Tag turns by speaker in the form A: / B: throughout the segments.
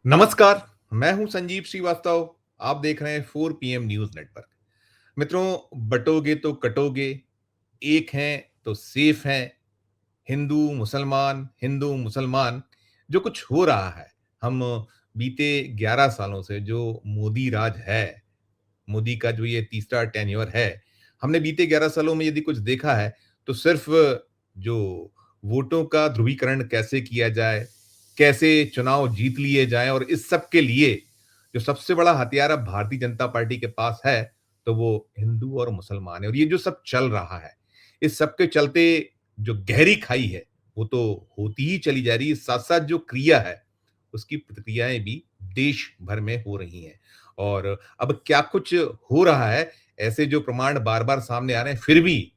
A: नमस्कार, मैं हूं संजीव श्रीवास्तव। आप देख रहे हैं 4 पीएम न्यूज़ नेटवर्क। मित्रों, बटोगे तो कटोगे, एक हैं तो सेफ हैं। हिंदू मुसलमान जो कुछ हो रहा है, हम बीते 11 सालों से जो मोदी राज है, मोदी का जो ये तीसरा टेन्योर है, हमने बीते 11 सालों में यदि कुछ देखा है, तो सिर्फ जो वोटों का ध्रुवीकरण कैसे किया जाए, कैसे चुनाव जीत लिए जाएँ और इस सब के लिए जो सबसे बड़ा हथियार अब भारतीय जनता पार्टी के पास है, तो वो हिंदू और मुसलमान है और ये जो सब चल रहा है, इस सब के चलते जो गहरी खाई है, वो तो होती ही चली जा रही है, साथ-साथ जो क्रिया है, उसकी प्रतिक्रियाएँ भी देश भर में हो रही हैं। और अब क्या कुछ हो रहा है, ऐसे जो प्रमाण बार-बार सामने आ रहे हैं, फिर भी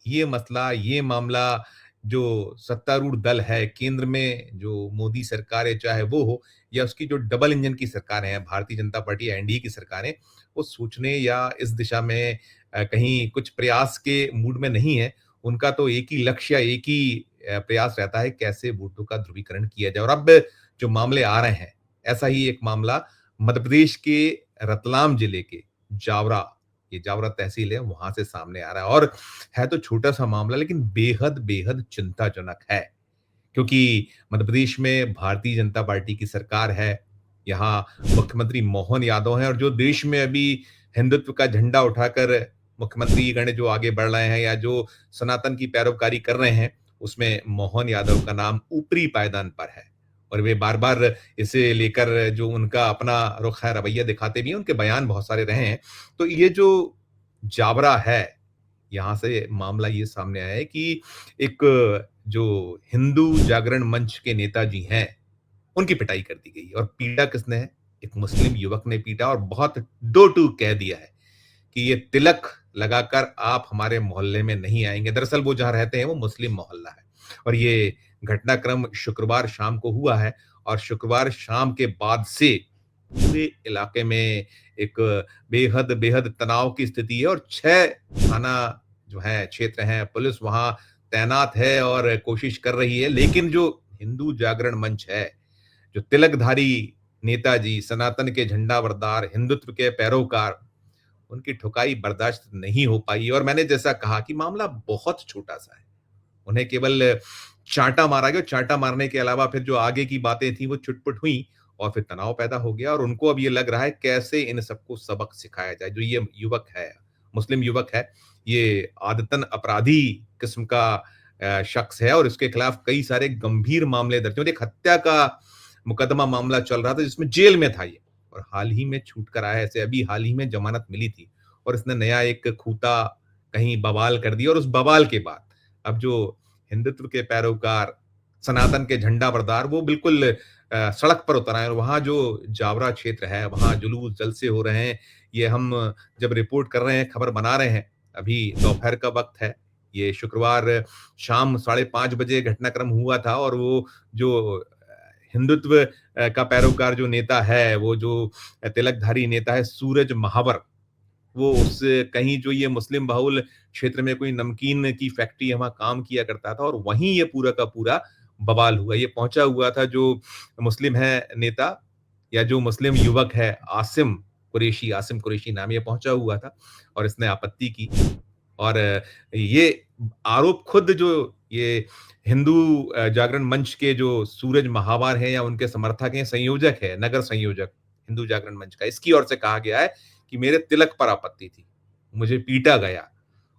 A: ये मसला, ये मामला जो सत्तारूढ़ दल है, केंद्र में जो मोदी सरकार है, चाहे वो हो या उसकी जो डबल इंजन की सरकारें हैं, भारतीय जनता पार्टी या एनडीए की सरकारें, वो सोचने या इस दिशा में कहीं कुछ प्रयास के मूड में नहीं है। उनका तो एक ही लक्ष्य, एक ही प्रयास रहता है, कैसे वोटों का ध्रुवीकरण किया जाए और अब जो मामले आ रहे हैं, ऐसा ही एक मामला मध्य प्रदेश के रतलाम जिले के जावरा, ये जावरा तहसील है, वहाँ से सामने आ रहा है और है तो छोटा-सा मामला लेकिन बेहद चिंताजनक है। क्योंकि मध्य प्रदेश में भारतीय जनता पार्टी की सरकार है। यहाँ मुख्यमंत्री मोहन यादव हैं और जो देश में अभी हिंदुत्व का झंडा उठाकर मुख्यमंत्रीगण जो आगे बढ़ रहे हैं या जो सनातन की पैरोकारी कर रहे हैं, उसमें मोहन यादव का नाम ऊपरी पायदान पर है। और वे बार-बार इसे लेकर जो उनका अपना रुख है, रवैया दिखाते भी हैं, उनके बयान बहुत सारे रहे हैं। तो ये जो जावरा है, यहाँ से मामला ये सामने आया है कि एक जो हिंदू जागरण मंच के नेताजी हैं, उनकी पिटाई कर दी गई और पीटा किसने है? एक मुस्लिम युवक ने पीटा और बहुत दो टूक कह दिया है कि ये तिलक लगाकर आप हमारे मोहल्ले में नहीं आएँगे। दरअसल वो जहाँ रहते हैं वो मुस्लिम मोहल्ला है और ये घटनाक्रम शुक्रवार शाम को हुआ है और शुक्रवार शाम के बाद से पूरे इलाके में एक बेहद तनाव की स्थिति है और 6 थाना जो है क्षेत्र हैं, पुलिस वहाँ तैनात है और कोशिश कर रही है। लेकिन जो हिंदू जागरण मंच है, जो तिलकधारी नेताजी, सनातन के झंडाबरदार, हिंदुत्व के पैरोकार, उनकी ठुकाई बर्दाश्त नहीं हो पाई और मैंने जैसा कहा कि मामला बहुत छोटा-सा है। उन्हें केवल चाँटा मारा गया, चाँटा मारने के अलावा फिर जो आगे की बातें थी वो छुट-पुट हुई और फिर तनाव पैदा हो गया और उनको अब ये लग रहा है कैसे इन सबको सबक सिखाया जाए। जो ये युवक है, मुस्लिम युवक है, ये आदतन अपराधी किस्म का शख्स है और इसके खिलाफ कई सारे गंभीर मामले दर्ज हैं और एक हत्या का मुकदमा मामला चल रहा था जिसमें जेल में था ये और हाल ही में छूट कर आया है। ऐसे अभी हाल ही में जमानत मिली थी और इसने नया एक खूंटा कहीं बवाल कर दिया और उस बवाल के बाद अब जो हिंदुत्व के पैरोकार, सनातन के झंडा बरदार वो बिल्कुल सड़क पर उतर आए और वहाँ जो जावरा क्षेत्र है, वहाँ जुलूस जलसे हो रहे हैं। ये हम जब रिपोर्ट कर रहे हैं, खबर बना रहे हैं, अभी दोपहर का वक़्त है। ये शुक्रवार शाम 5:30 बजे घटनाक्रम हुआ था और वो जो हिंदुत्व का पैरोकार जो नेता है, वो जो तिलकधारी नेता है सूरज महावर, वो उस कहीं जो ये मुस्लिम बहुल क्षेत्र में कोई नमकीन की फैक्ट्री है, वहाँ काम किया करता था और वहीं ये पूरा का पूरा बवाल हुआ। ये पहुँचा हुआ था जो मुस्लिम है नेता या जो मुस्लिम युवक है आसिम कुरैशी नाम, ये पहुँचा हुआ था और इसने आपत्ति की और ये आरोप खुद जो ये हिंदू जागरण मंच के जो सूरज महावर हैं या उनके समर्थक हैं, संयोजक है, नगर संयोजक हिंदू जागरण मंच का, इसकी ओर से कहा गया है कि मेरे तिलक पर आपत्ति थी। मुझे पीटा गया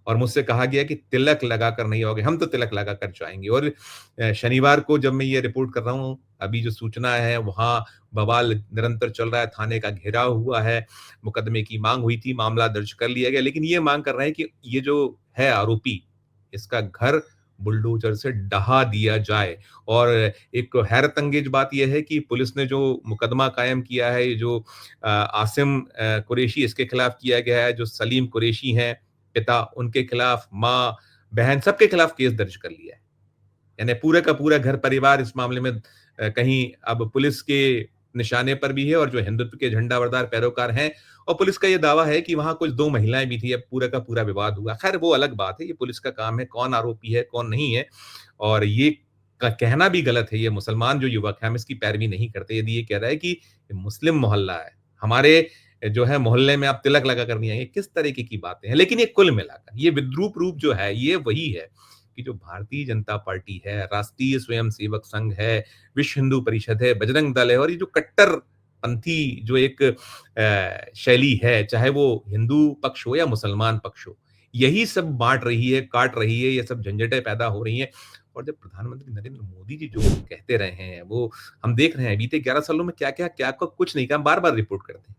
A: और मुझसे कहा गया कि तिलक लगाकर नहीं आओगे, हम तो तिलक लगाकर जाएँगे और शनिवार को जब मैं ये रिपोर्ट कर रहा हूँ, अभी जो सूचना है वहाँ बवाल निरंतर चल रहा है, थाने का घेराव हुआ है, मुकदमे की माँग हुई थी, मामला दर्ज कर लिया गया, लेकिन ये माँग कर रहे हैं कि ये जो है आरोपी, इसका घर बुलडोज़र से ढहा दिया जाए और एक हैरत-अंगेज़ बात ये है कि पुलिस ने जो मुकदमा कायम किया है, ये जो आसिम कुरैशी इसके खिलाफ किया गया है, जो सलीम कुरैशी हैं पिता, उनके खिलाफ माँ, बहन सबके खिलाफ केस दर्ज कर लिया है। यानी पूरा का पूरा घर परिवार इस मामले में कहीं अब पुलिस के निशाने पर भी है और जो हिंदुत्व के झंडाबरदार पैरोकार हैं और पुलिस का ये दावा है कि वहाँ कुछ 2 महिलाएँ भी थी, अब पूरा का पूरा विवाद हुआ। खैर वो अलग बात है, ये पुलिस का काम है, कौन आरोपी है, कौन नहीं है और ये का कहना भी गलत है, ये मुसलमान जो युवक है, हम इसकी पैरवी नहीं करते। यदि ये कह रहा है कि मुस्लिम मोहल्ला है, हमारे जो है मोहल्ले में आप तिलक लगा कर नहीं आएँगे, किस तरीके की बातें हैं। लेकिन ये कुल मिलाकर ये विद्रूप रूप जो है, ये वही है कि जो भारतीय जनता पार्टी है, राष्ट्रीय स्वयंसेवक संघ है, विश्व हिंदू परिषद है, बजरंग दल है और ये जो कट्टरपंथी जो एक शैली है, चाहे वो हिंदू पक्ष हो या मुसलमान पक्ष हो, यही सब बाँट रही है, काट रही है, ये सब झंझटें पैदा हो रही हैं। और जब प्रधानमंत्री नरेंद्र मोदी जी जो कहते रहे हैं, वो हम देख रहे हैं बीते 11 सालों में क्या-क्या क्या कुछ नहीं कहा, हम बार-बार रिपोर्ट करते हैं।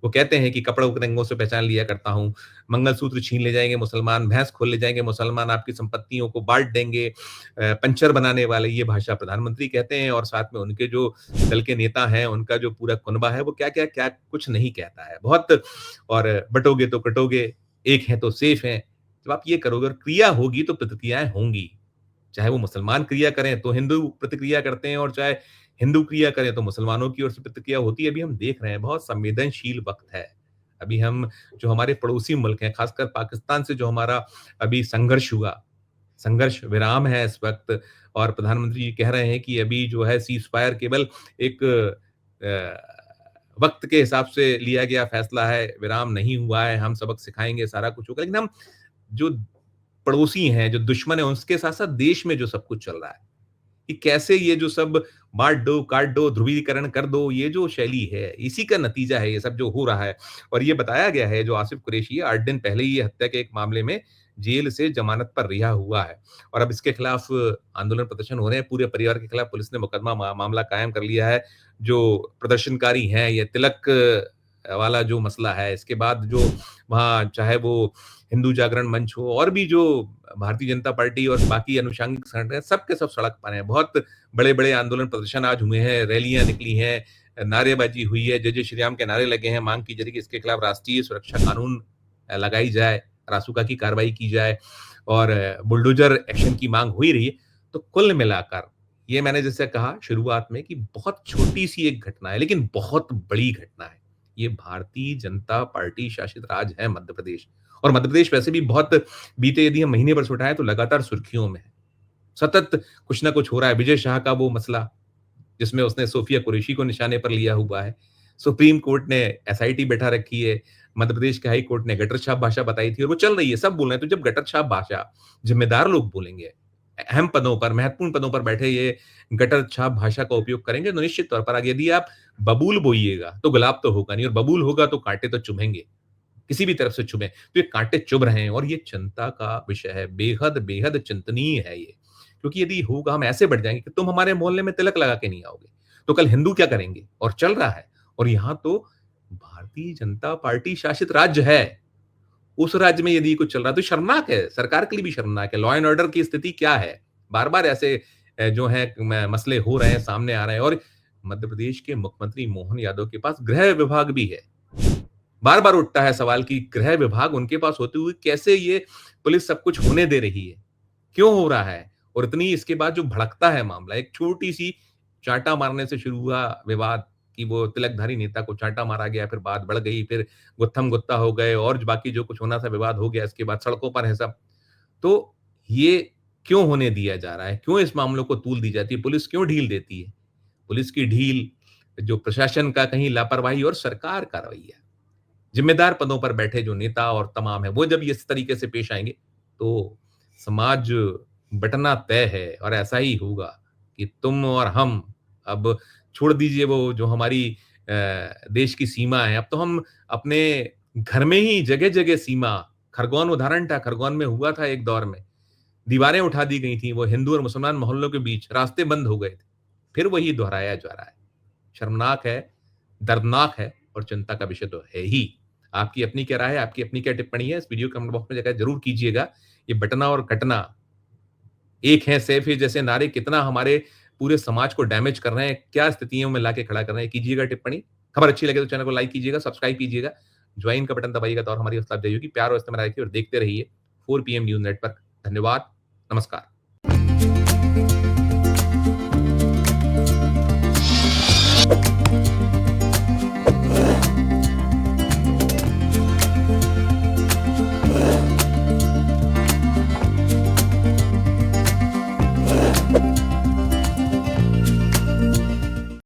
A: वो कहते हैं कि कपड़ों के रंगों से पहचान लिया करता हूँ, मंगलसूत्र छीन ले जाएँगे मुसलमान, भैंस खोल ले जाएँगे मुसलमान, आपकी संपत्तियों को बाँट देंगे, पंचर बनाने वाले, ये भाषा प्रधानमंत्री कहते हैं और साथ में उनके जो दल के नेता हैं, उनका जो पूरा कुनबा है, वो क्या-क्या क्या कुछ नहीं कहता है। बहुत और बँटोगे तो कटोगे, एक हैं तो सेफ हैं। जब आप ये करोगे और क्रिया होगी तो प्रतिक्रियाएँ होंगी। चाहे वो मुसलमान क्रिया करें तो हिंदू प्रतिक्रिया करते हैं और चाहे हिंदू क्रिया करें तो मुसलमानों की ओर से प्रतिक्रिया होती है। अभी हम देख रहे हैं बहुत संवेदनशील वक़्त है। अभी हम जो हमारे पड़ोसी मुल्क हैं, ख़ासकर पाकिस्तान से जो हमारा अभी संघर्ष हुआ, संघर्ष विराम है इस वक़्त और प्रधानमंत्री जी कह रहे हैं कि अभी जो है सीज़फायर केवल एक वक़्त के हिसाब से लिया गया फ़ैसला है, विराम नहीं हुआ है, हम सबक सिखाएँगे, सारा कुछ होगा। लेकिन हम जो पड़ोसी हैं, जो दुश्मन हैं, उसके साथ-साथ देश में जो सब कुछ चल रहा है, कि कैसे ये जो सब बाँट दो, काट दो, ध्रुवीकरण कर दो, ये जो शैली है, इसी का नतीजा है ये सब जो हो रहा है। और ये बताया गया है जो आसिफ कुरैशी है, 8 दिन पहले ही ये हत्या के एक मामले में जेल से ज़मानत पर रिहा हुआ है और अब इसके खिलाफ आंदोलन प्रदर्शन हो रहे हैं, पूरे परिवार के खिलाफ पुलिस ने मुकदमा मामला कायम कर लिया है। जो प्रदर्शनकारी हैं, ये तिलक वाला जो मसला है, इसके बाद जो वहाँ चाहे वो हिंदू जागरण मंच हो और भी जो भारतीय जनता पार्टी और बाकी अनुषंगिक संगठन हैं, सब के सब सड़क पर हैं। बहुत बड़े-बड़े आंदोलन प्रदर्शन आज हुए हैं, रैलियाँ निकली हैं, नारेबाजी हुई है, जय जय श्री राम के नारे लगे हैं, माँग की जा रही है कि इसके खिलाफ राष्ट्रीय सुरक्षा कानून लगाई जाए, रासुका की कार्रवाई की जाए और बुलडोज़र एक्शन की माँग हो ही रही है। तो कुल मिलाकर ये मैंने जैसे कहा शुरुआत में कि बहुत छोटी-सी एक घटना है, लेकिन बहुत बड़ी घटना है। ये भारतीय जनता पार्टी शासित राज्य है मध्य प्रदेश और मध्य प्रदेश वैसे भी बहुत बीते यदि हम महीने भर से उठाएँ तो लगातार सुर्खियों में है। सतत कुछ न कुछ हो रहा है। विजय शाह का वो मसला, जिसमें उसने सोफिया कुरैशी को निशाने पर लिया हुआ है। सुप्रीम कोर्ट ने एसआईटी बैठा रखी है। मध्य प्रदेश के हाई कोर्ट ने गटर छाप भाषा बताई थी और वो चल रही है, सब बोल रहे हैं। तो जब गटर छाप भाषा ज़िम्मेदार लोग बोलेंगे, अहम पदों पर, महत्वपूर्ण पदों पर बैठे ये गटर छाप भाषा का उपयोग करेंगे, तो निश्चित तौर पर आगे यदि आप बबूल बोइएगा, तो गुलाब तो होगा नहीं और बबूल होगा तो कांटे तो चुभेंगे। किसी भी तरफ से चुभें, तो ये कांटे चुभ रहे हैं और ये चिंता का विषय है। बेहद, बेहद चिंतनीय है ये। क्योंकि यदि होगा हम ऐसे बढ़ जाएँगे कि तुम हमारे मोहल्ले में तिलक लगा के नहीं आओगे, तो कल हिंदू क्या करेंगे? और चल रहा है। और यहाँ तो भारतीय जनता पार्टी शासित राज्य है। उस राज्य में यदि कुछ चल रहा है तो शर्मनाक है, सरकार के लिए भी शर्मनाक है। लॉ एंड ऑर्डर की स्थिति क्या है? बार-बार ऐसे जो है म मसले हो रहे हैं, सामने आ रहे हैं और मध्य प्रदेश के मुख्यमंत्री मोहन यादव के पास गृह विभाग भी है। बार-बार उठता है सवाल कि गृह विभाग उनके पास होते हुए कैसे ये पुलिस सब कुछ होने दे रही है? क्यों हो रहा है? और इतनी इसके बाद जो भड़कता है मामला, एक छोटी-सी चाँटा मारने से शुरू हुआ विवाद कि वो तिलकधारी नेता को चाँटा मारा गया, फिर बात बढ़ गई, फिर गुत्थम-गुत्ता हो गए और बाकी जो कुछ होना था विवाद हो गया, इसके बाद सड़कों पर है सब। तो ये क्यों होने दिया जा रहा है? क्यों इस मामलों को तूल दी जाती है? पुलिस क्यों ढील देती है? पुलिस की ढील, जो प्रशासन का कहीं लापरवाही और सरकार का रवैया। ज़िम्मेदार पदों पर बैठे जो नेता और तमाम है, वो जब इस तरीके से पेश आएँगे, तो समाज बँटना तय है और ऐसा ही होगा कि तुम और हम अब छोड़ दीजिए वो जो हमारी देश की सीमा है, अब तो हम अपने घर में ही जगह-जगह सीमा खरगोन उदाहरण था, खरगोन में हुआ था एक दौर में, दीवारें उठा दी गई थी, वो हिंदू और मुसलमान मोहल्लों के बीच, रास्ते बंद हो गए थे। फिर वही दोहराया जा रहा है। शर्मनाक है, दर्दनाक है और चिंता का विषय तो है ही। आपकी अपनी क्या राय है? आपकी अपनी क्या टिप्पणी है? इस वीडियो कमेंट बॉक्स में जाकर ज़रूर कीजिएगा। ये बँटना और कटना, एक है सैफ है जैसे नारे कितना हमारे पूरे समाज को डैमेज कर रहे हैं, क्या स्थितियों में लाके खड़ा कर रहे हैं, कीजिएगा टिप्पणी। खबर अच्छी लगे तो चैनल को लाइक कीजिएगा, सब्सक्राइब कीजिएगा, ज्वाइन का बटन दबाइएगा तो और हमारी हौसला अफ़ज़ाई होगी। प्यार और इस्तेमाल रखिए और देखते रहिए 4 पीएम न्यूज़ नेटवर्क। धन्यवाद, नमस्कार।